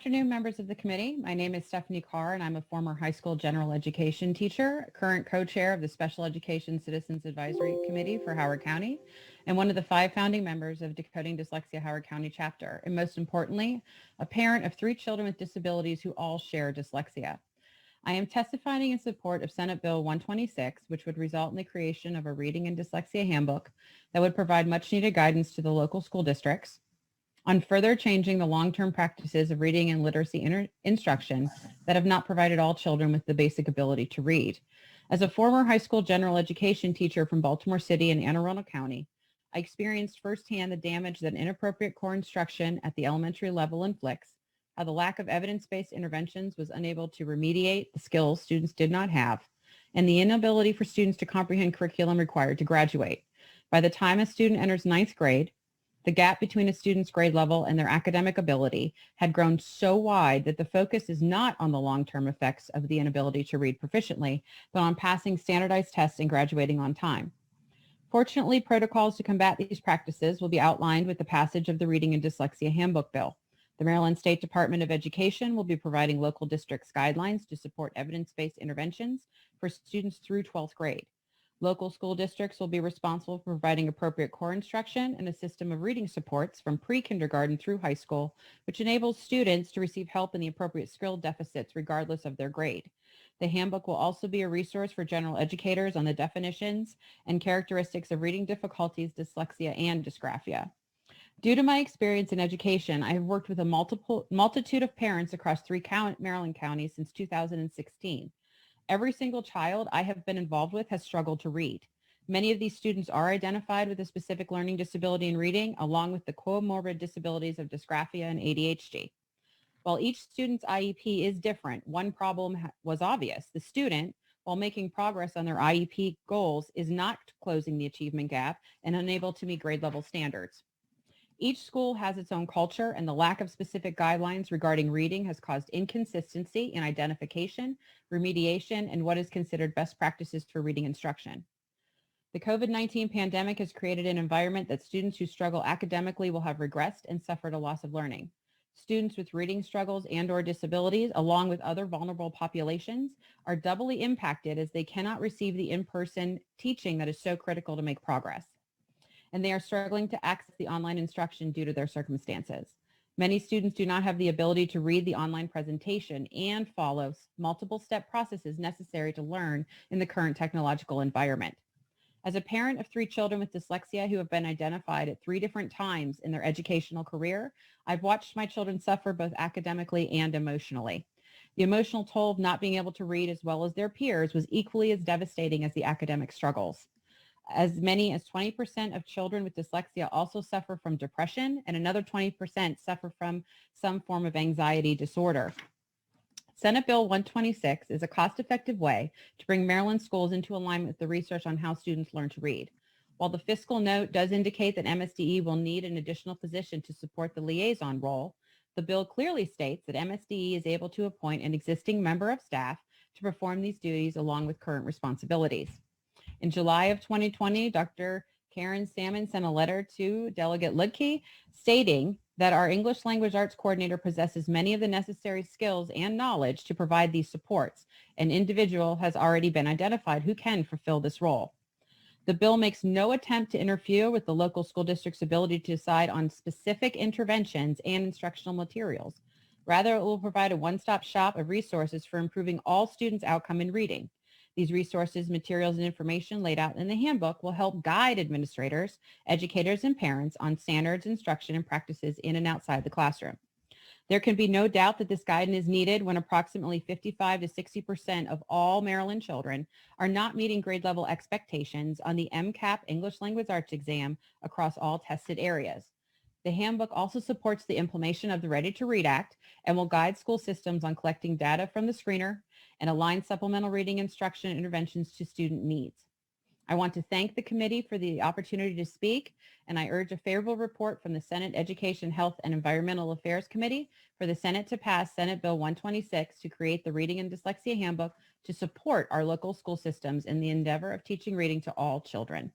afternoon, members of the committee. My name is Stephanie Carr, and I'm a former high school general education teacher, current co-chair of the Special Education Citizens Advisory Committee for Howard County, and one of the 5 founding members of Decoding Dyslexia Howard County chapter, and most importantly, a parent of 3 children with disabilities who all share dyslexia. I am testifying in support of Senate Bill 126, which would result in the creation of a reading and dyslexia handbook that would provide much needed guidance to the local school districts on further changing the long-term practices of reading and literacy instruction that have not provided all children with the basic ability to read. As a former high school general education teacher from Baltimore City and Anne Arundel County, I experienced firsthand the damage that inappropriate core instruction at the elementary level inflicts, how the lack of evidence-based interventions was unable to remediate the skills students did not have, and the inability for students to comprehend curriculum required to graduate. By the time a student enters 9th grade, the gap between a student's grade level and their academic ability had grown so wide that the focus is not on the long-term effects of the inability to read proficiently, but on passing standardized tests and graduating on time. Fortunately, protocols to combat these practices will be outlined with the passage of the Reading and Dyslexia Handbook Bill. The Maryland State Department of Education will be providing local districts guidelines to support evidence-based interventions for students through 12th grade. Local school districts will be responsible for providing appropriate core instruction and a system of reading supports from pre-kindergarten through high school, which enables students to receive help in the appropriate skill deficits regardless of their grade. The handbook will also be a resource for general educators on the definitions and characteristics of reading difficulties, dyslexia, and dysgraphia. Due to my experience in education, I have worked with a multitude of parents across 3 Maryland counties since 2016. Every single child I have been involved with has struggled to read. Many of these students are identified with a specific learning disability in reading, along with the comorbid disabilities of dysgraphia and ADHD. While each student's IEP is different, one problem was obvious. The student, while making progress on their IEP goals, is not closing the achievement gap and unable to meet grade level standards. Each school has its own culture, and the lack of specific guidelines regarding reading has caused inconsistency in identification, remediation, and what is considered best practices for reading instruction. The COVID-19 pandemic has created an environment that students who struggle academically will have regressed and suffered a loss of learning. Students with reading struggles and/or disabilities, along with other vulnerable populations, are doubly impacted as they cannot receive the in-person teaching that is so critical to make progress, and they are struggling to access the online instruction due to their circumstances. Many students do not have the ability to read the online presentation and follow multiple step processes necessary to learn in the current technological environment. As a parent of 3 children with dyslexia who have been identified at 3 different times in their educational career, I've watched my children suffer both academically and emotionally. The emotional toll of not being able to read as well as their peers was equally as devastating as the academic struggles. As many as 20% of children with dyslexia also suffer from depression, and another 20% suffer from some form of anxiety disorder. Senate Bill 126 is a cost-effective way to bring Maryland schools into alignment with the research on how students learn to read. While the fiscal note does indicate that MSDE will need an additional position to support the liaison role, the bill clearly states that MSDE is able to appoint an existing member of staff to perform these duties along with current responsibilities. In July of 2020, Dr. Karen Salmon sent a letter to Delegate Ludke stating that our English Language Arts Coordinator possesses many of the necessary skills and knowledge to provide these supports. An individual has already been identified who can fulfill this role. The bill makes no attempt to interfere with the local school district's ability to decide on specific interventions and instructional materials. Rather, it will provide a one-stop shop of resources for improving all students' outcome in reading. These resources, materials, and information laid out in the handbook will help guide administrators, educators, and parents on standards, instruction, and practices in and outside the classroom. There can be no doubt that this guidance is needed when approximately 55 to 60% of all Maryland children are not meeting grade level expectations on the MCAP English Language Arts exam across all tested areas. The handbook also supports the implementation of the Ready to Read Act and will guide school systems on collecting data from the screener and align supplemental reading instruction interventions to student needs. I want to thank the committee for the opportunity to speak, and I urge a favorable report from the Senate Education, Health, and Environmental Affairs Committee for the Senate to pass Senate Bill 126 to create the Reading and Dyslexia Handbook to support our local school systems in the endeavor of teaching reading to all children.